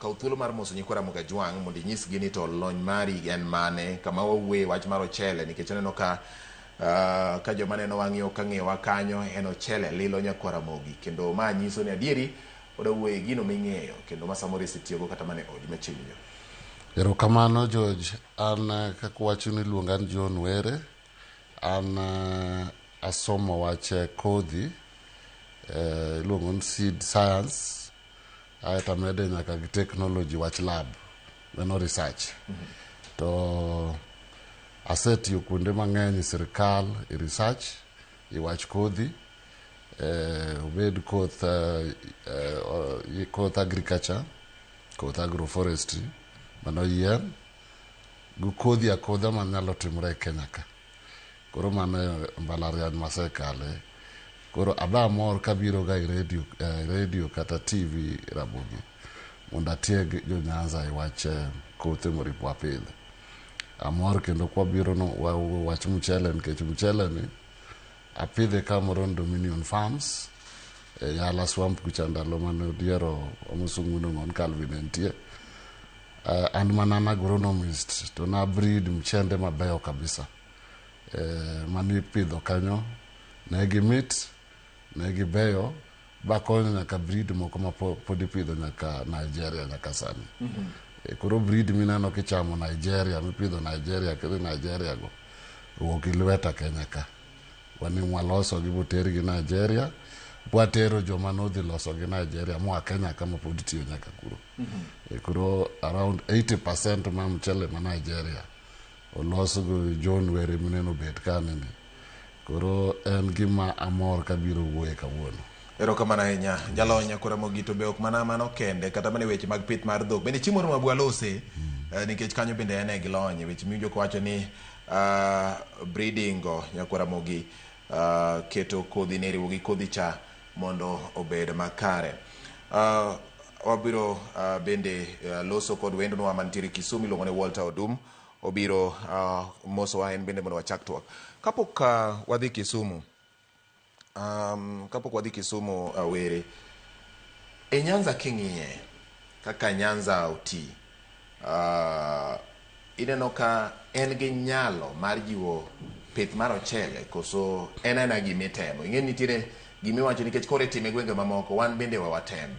Kauthulo mar moso nyikwara muga jwang mondo inyisgi ni to lony mari en mane kama wawuoye wach mar ochele nikech aneno ka joma neno wang'iyo ka ng'iyowa kanyo en ochele lilo nyakwara mogi kendo ma nyiso ni adieri odawuoye gino ming'eyo kendo ma samoro isetiyogo kata mana e odi machiegni. Erokamano George, an kaka wacho ni luonga an John Were, an asomo wach kodhi, iluongo ni seed science, aeto amede nyaka gi technology wach lab, mano research. To asetiyo kuonde mang'eny sirkal i research i wach kodhi, obed koth agriculture, koth agroforestry, mano yien, gu kodhi akodha man nyalo timore e Kenya ka. Koro mano mbalariany masekale. Koro aba mor kabiro ga i radio kata TV Ramogi mondo atieg jo Nyanza i wach kothe moripo apidho. Amor kendo kwabiro no wach mchele nikech mchele ni apidhe kamoro Dominion Farms Yala Swamp kucha ndalo mane odiero omusungu no ngon Calvin entie. And manana agronomist to na breed mchende mabeyo kabisa. Mani pidho kanyo negi mit negi beyo bakonyo nyaka breed moko ma pod ipidho nyaka Nigeria nyaka sani. Koro breed mineno kichamo Nigeria, mipidho Nigeria, kiri Nigeria go wuok ilweta Kenya ka. Wani mwaloso gi boteri gi Nigeria, bwatero joma nodhi loso gi Nigeria mwa Kenya kama pod tiyo nyaka kuro. Kuro around 80% ma mchele ma Nigeria oloso go John Were mineno bet kanini. Koro en gima amor kabiro wuoye kawuono. Erokamano ahinya jalony Nyakwara Mogi to be ok mana mano kende kata mana weche mag pith mar dhok bende chiemo ma bwalose nikech kanyo bende ene gi lony weche miwinjo kwacho ni breeding go Nyakwara Mogi keto kodhi ne riwo gi kodhi cha mondo obed makare. Wabiro bende loso kod wendo no mantiere Kisumu iluongo ni Walter Odum obiro moso wa en bende mondo wachak twak kapok wadhi Kisumu. Kapok wadhi Kisumu Were e Nyanza king'iye kaka Nyanza oti ineno ka en gi nyalo mar jiwo pith mar ochele koso en aina gimitemo ing'e nitiere gimiwacho nikech kore time gwenge mamoko wan bende watem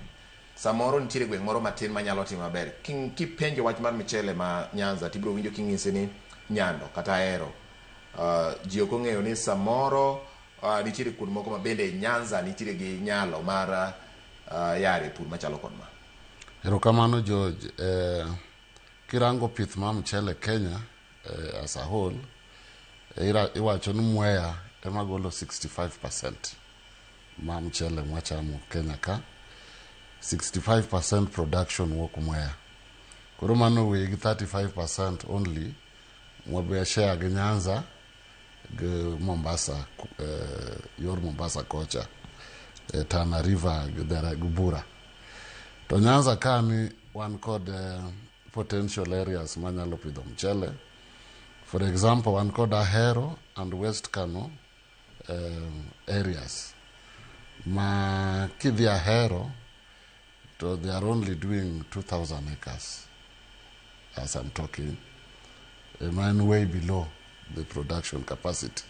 samoro nitiere gweng' moro matin manyalo timo maber kipenjo wach mar michele ma Nyanza tibiro winjo king'ise ni Nyando kata Ahero ji ok ong'eyo ni samoro nitiere kuond moko ma bende Nyanza nitiere gi nyalo mar yare pur machalo kod ma. Erokamano George, kirango pith ma mchele Kenya as a whole, iwacho ni Mwea ema golo 65% ma mchele mwachamo Kenya ka. 65% production wuok Mwea. Koro mano we gi 35% only mwabe share gi Nyanza gi Mombasa, yor Mombasa kocha, Tana River gi Bura. To Nyanza kani wan kod potential areas manyalo pidho mchele. For example, wan kod Ahero and West Kano areas. Ma kidhi Ahero, so they are only doing 2,000 acres as I'm talking. Man way below the production capacity.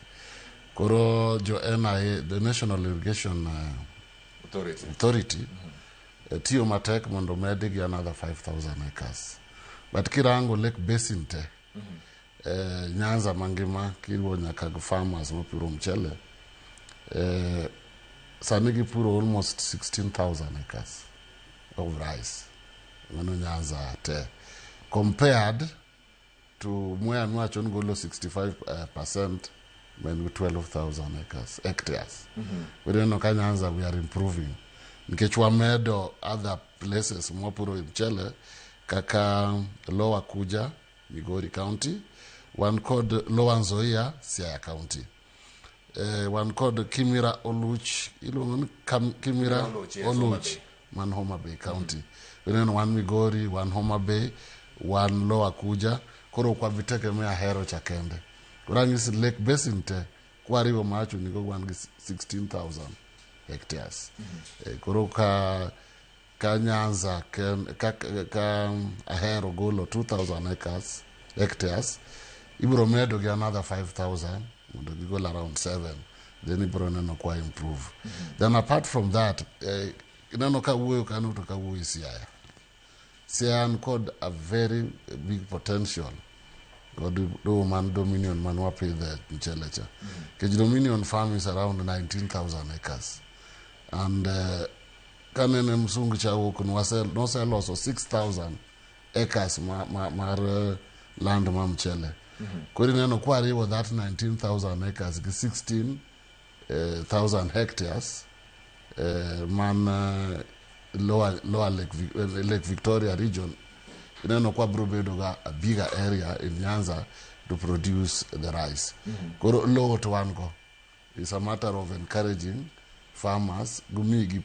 Koro jo NIA, the National Irrigation Authority tiyo matek mondo medi another 5,000 acres. But kirango Lake Basin te, Nyanza mangima kiriwo nyaka gi farmers mapuro mchele, sani gipuro almost 16,000 acres of rice. Mano Nyanza te. Compared to Mwea nwacho ngolo 65% when 12,000 acres, hectares. We don't know Nyanza we are improving. Nikech wamedo other places mwapuro mchele kaka Lower Kuja, Migori County, one called Lower Nzoia, Siaya County. One called Kimira Oluch, Kimira Oluch, one Homa Bay County. We don't know one Migori, one Homa Bay, one Lower Kuja. Koro kwa viteke mea Ahero chakende. Kurangisi Lake Basin te, kwa rivo machu niko wangi 16,000 hectares. Koro ka ka Nyanza ka Ahero golo 2,000 hectares ibro medo gi another 5,000 mondo gigol around 7, then ibro neno kwa improve. Then apart from that, neno ka wuoyo kanu to ka wuoyo Siaya kod a very big potential. Do man Dominion man wapidhe mchele cha. Dominion farm is around 19,000 acres. And kanene msungu cha huku no sell also 6,000 acres mar land ma mchele. Kuri neno kwa riwo that 19,000 acres ki 16,000 hectares man lower Lake Victoria region. Neno kwa brobedo a bigger area in Nyanza to produce the rice. Koro low to one go. It's a matter of encouraging farmers gumigi